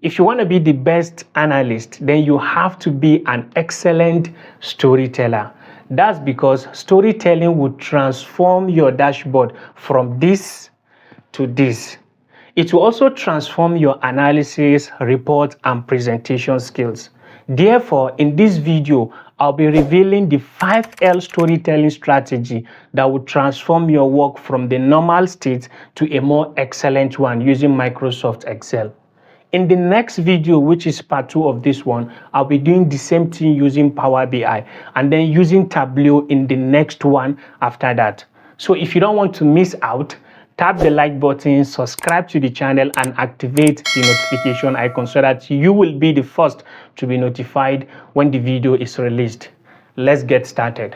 If you want to be the best analyst, then you have to be an excellent storyteller. That's because storytelling will transform your dashboard from this to this. It will also transform your analysis, report, and presentation skills. Therefore, in this video, I'll be revealing the 5L storytelling strategy that will transform your work from the normal state to a more excellent one using Microsoft Excel. In the next video, which is part 2 of this one, I'll be doing the same thing using Power BI and then using Tableau in the next one after that. So if you don't want to miss out, tap the like button, subscribe to the channel, and activate the notification icon so that you will be the first to be notified when the video is released. Let's get started.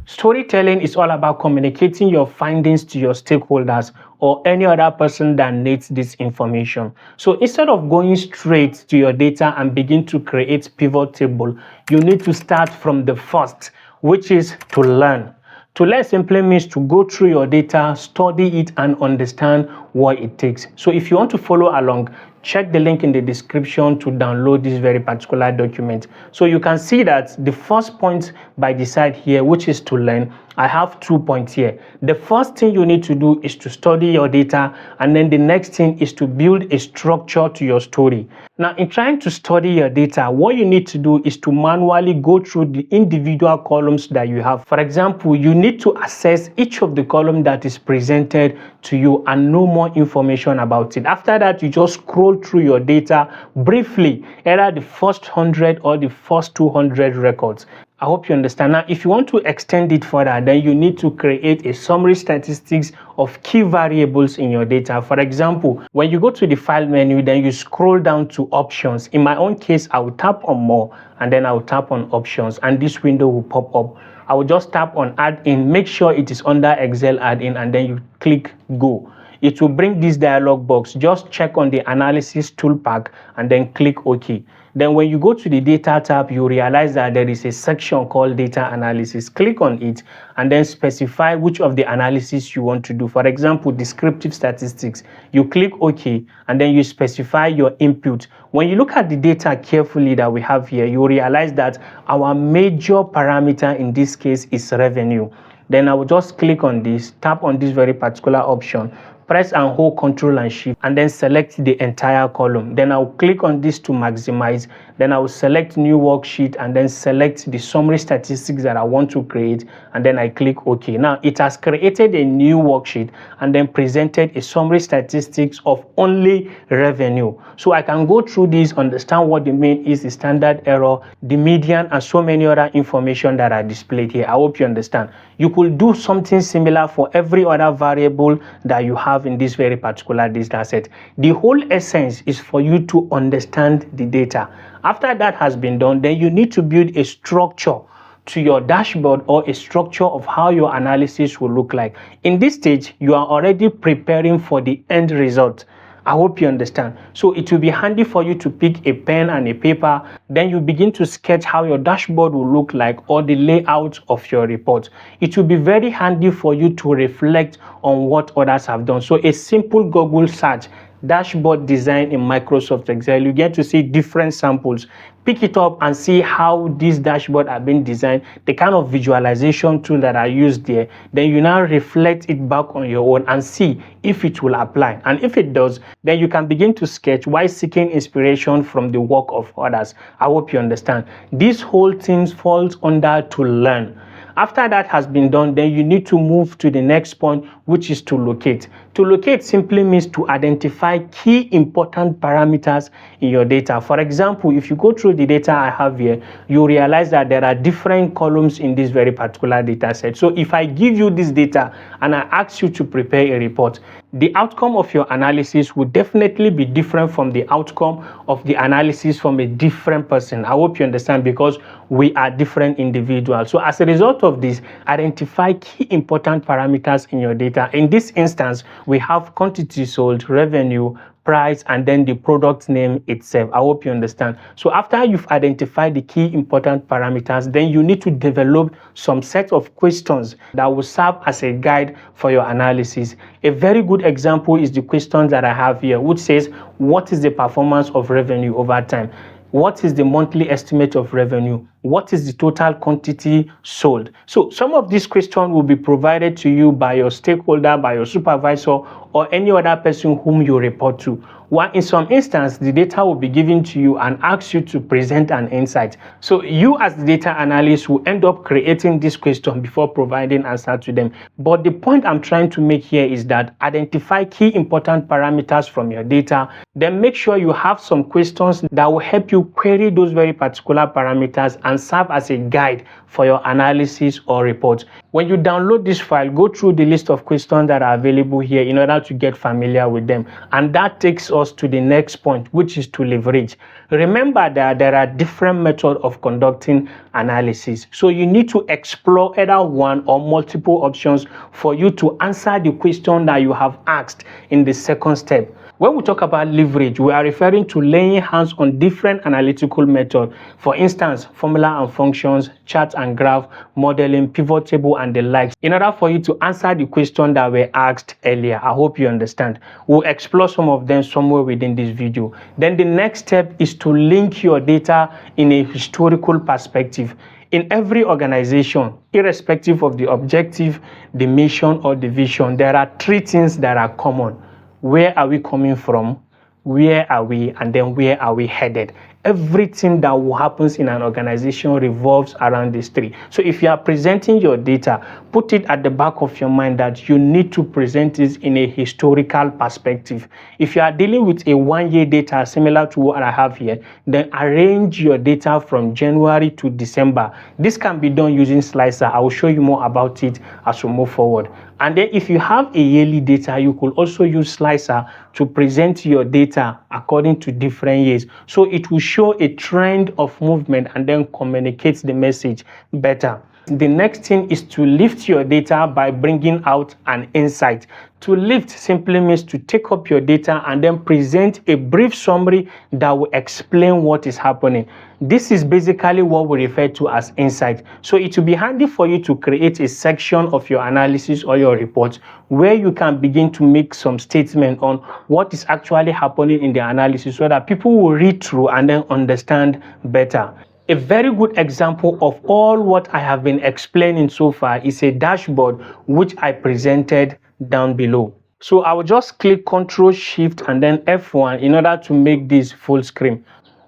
Storytelling is all about communicating your findings to your stakeholders or any other person that needs this information. So instead of going straight to your data and begin to create pivot table, you need to start from the first, which is to learn. To learn simply means to go through your data, study it, and understand what it takes. So if you want to follow along, check the link in the description to download this very particular document. So you can see that the first point by the side here, which is to learn, I have 2 points here. The first thing you need to do is to study your data, and then the next thing is to build a structure to your story. Now, in trying to study your data, what you need to do is to manually go through the individual columns that you have. For example, you need to assess each of the columns that is presented to you and know more information about it. After that, you just scroll through your data briefly, either the first 100 or the first 200 records. I hope you understand. Now, if you want to extend it further, then you need to create a summary statistics of key variables in your data. For example, when you go to the file menu, then you scroll down to options. In my own case, I will tap on more and then I will tap on options and this window will pop up. I will just tap on add in, make sure it is under Excel add in, and then you click go. It will bring this dialog box. Just check on the analysis tool pack and then click OK. Then when you go to the data tab, you realize that there is a section called data analysis. Click on it and then specify which of the analysis you want to do. For example, descriptive statistics. You click OK and then you specify your input. When you look at the data carefully that we have here, you realize that our major parameter in this case is revenue. Then I will just click on this, tap on this very particular option, press and hold Ctrl and Shift, and then select the entire column. Then I'll click on this to maximize. Then I will select new worksheet and then select the summary statistics that I want to create, and then I click OK. Now it has created a new worksheet and then presented a summary statistics of only revenue. So I can go through this, understand what the mean is, the standard error, the median, and so many other information that are displayed here. I hope you understand. You could do something similar for every other variable that you have in this very particular data set. The whole essence is for you to understand the data. After that has been done, then you need to build a structure to your dashboard or a structure of how your analysis will look like. In this stage, you are already preparing for the end result. I hope you understand. So it will be handy for you to pick a pen and a paper. Then you begin to sketch how your dashboard will look like or the layout of your report. It will be very handy for you to reflect on what others have done. So a simple Google search, dashboard design in Microsoft Excel, you get to see different samples. Pick it up and see how these dashboards are being designed, the kind of visualization tool that are used there. Then you now reflect it back on your own and see if it will apply. And if it does, then you can begin to sketch while seeking inspiration from the work of others. I hope you understand. This whole thing falls under to learn. After that has been done, then you need to move to the next point, which is to locate. To locate simply means to identify key important parameters in your data. For example, if you go through the data I have here, you realize that there are different columns in this very particular data set. So if I give you this data and I ask you to prepare a report, the outcome of your analysis would definitely be different from the outcome of the analysis from a different person. I hope you understand, because we are different individuals. So as a result of this, identify key important parameters in your data. In this instance, we have quantity sold, revenue, price, and then the product name itself. I hope you understand. So after you've identified the key important parameters, then you need to develop some set of questions that will serve as a guide for your analysis. A very good example is the questions that I have here, which says, what is the performance of revenue over time? What is the monthly estimate of revenue? What is the total quantity sold? So some of these questions will be provided to you by your stakeholder, by your supervisor, or any other person whom you report to. While in some instances, the data will be given to you and ask you to present an insight. So you as the data analyst will end up creating this question before providing answer to them. But the point I'm trying to make here is that identify key important parameters from your data, then make sure you have some questions that will help you query those very particular parameters and serve as a guide for your analysis or report. When you download this file, go through the list of questions that are available here in order to get familiar with them. And that takes us to the next point, which is to leverage. Remember that there are different methods of conducting analysis. So you need to explore either one or multiple options for you to answer the question that you have asked in the second step. When we talk about leverage, we are referring to laying hands on different analytical methods. For instance, formula and functions, chart and graph, modeling, pivot table, and the likes, in order for you to answer the question that were asked earlier. I hope you understand. We'll explore some of them somewhere within this video. Then the next step is to link your data in a historical perspective. In every organization, irrespective of the objective, the mission, or the vision, there are three things that are common. Where are we coming from? Where are we? And then where are we headed? Everything that will happen in an organization revolves around these three. So if you are presenting your data, put it at the back of your mind that you need to present it in a historical perspective. If you are dealing with a one-year data similar to what I have here, then arrange your data from January to December. This can be done using Slicer. I will show you more about it as we move forward. And then if you have a yearly data, you could also use Slicer to present your data according to different years. So it will show a trend of movement and then communicate the message better. The next thing is to lift your data by bringing out an insight. To lift simply means to take up your data and then present a brief summary that will explain what is happening. This is basically what we refer to as insight. So it will be handy for you to create a section of your analysis or your report where you can begin to make some statement on what is actually happening in the analysis so that people will read through and then understand better. A very good example of all what I have been explaining so far is a dashboard which I presented down below. So I will just click Ctrl Shift and then F1 in order to make this full screen.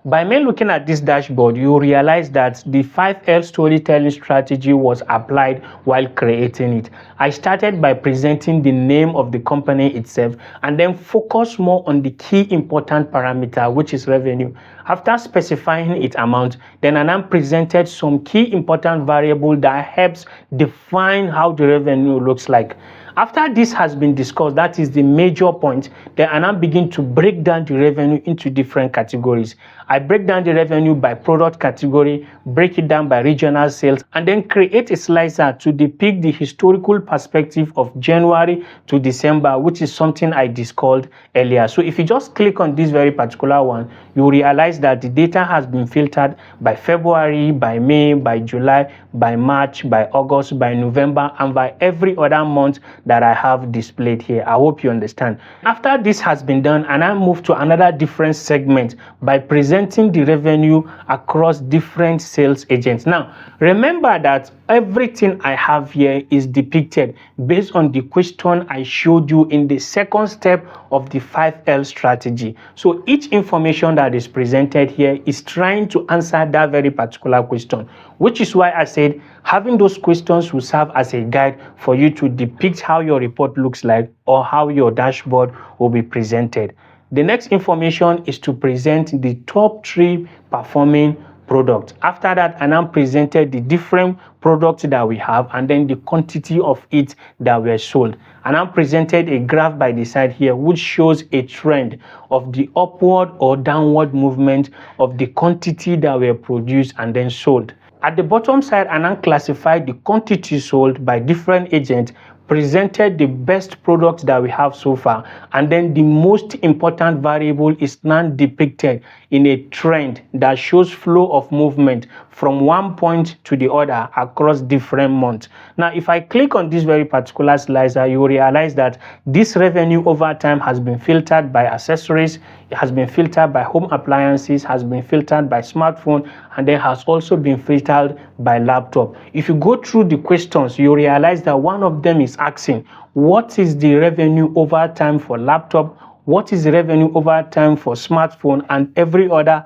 By me looking at this dashboard, you realize that the 5L storytelling strategy was applied while creating it. I started by presenting the name of the company itself and then focus more on the key important parameter, which is revenue. After specifying its amount, then I now presented some key important variable that helps define how the revenue looks like. After this has been discussed, that is the major point, then I now begin to break down the revenue into different categories. I break down the revenue by product category, break it down by regional sales, and then create a slicer to depict the historical perspective of January to December, which is something I discussed earlier. So if you just click on this very particular one, you realize that the data has been filtered by February, by May, by July, by March, by August, by November, and by every other month that I have displayed here. I hope you understand. After this has been done, and I move to another different segment by presenting the revenue across different sales agents. Now, remember that everything I have here is depicted based on the question I showed you in the second step of the 5L strategy. So each information that is presented here is trying to answer that very particular question, which is why I said having those questions will serve as a guide for you to depict how your report looks like or how your dashboard will be presented. The next information is to present the top 3 performing products. After that, I now presented the different products that we have and then the quantity of it that were sold. And I presented a graph by the side here which shows a trend of the upward or downward movement of the quantity that were produced and then sold. At the bottom side, I now classified the quantity sold by different agents, presented the best product that we have so far, and then the most important variable is now depicted in a trend that shows flow of movement from one point to the other across different months. Now, if I click on this very particular slicer, you will realize that this revenue over time has been filtered by accessories, it has been filtered by home appliances, has been filtered by smartphone, and then has also been filtered by laptop. If you go through the questions, you realize that one of them is asking, what is the revenue over time for laptop? What is the revenue over time for smartphone and every other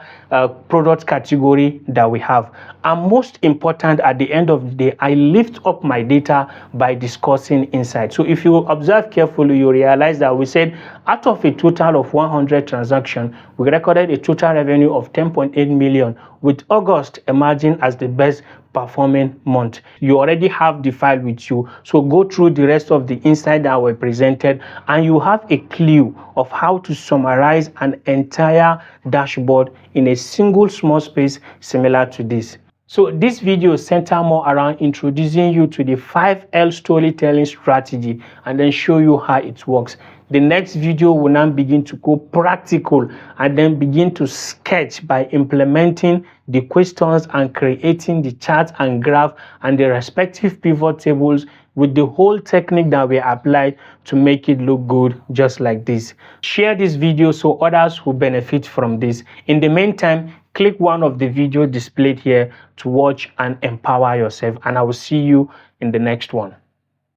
product category that we have? And most important, at the end of the day, I lift up my data by discussing insight. So if you observe carefully, you realize that we said out of a total of 100 transactions, we recorded a total revenue of 10.8 million, with August emerging as the best performing month. You already have the file with you, so go through the rest of the insights that were presented and you have a clue of how to summarize an entire dashboard in a single small space similar to this. So this video center more around introducing you to the 5L storytelling strategy and then show you how it works. The next video will now begin to go practical and then begin to sketch by implementing the questions and creating the chart and graph and the respective pivot tables with the whole technique that we applied to make it look good just like this. Share this video so others will benefit from this. In the meantime, click one of the videos displayed here to watch and empower yourself, and I will see you in the next one.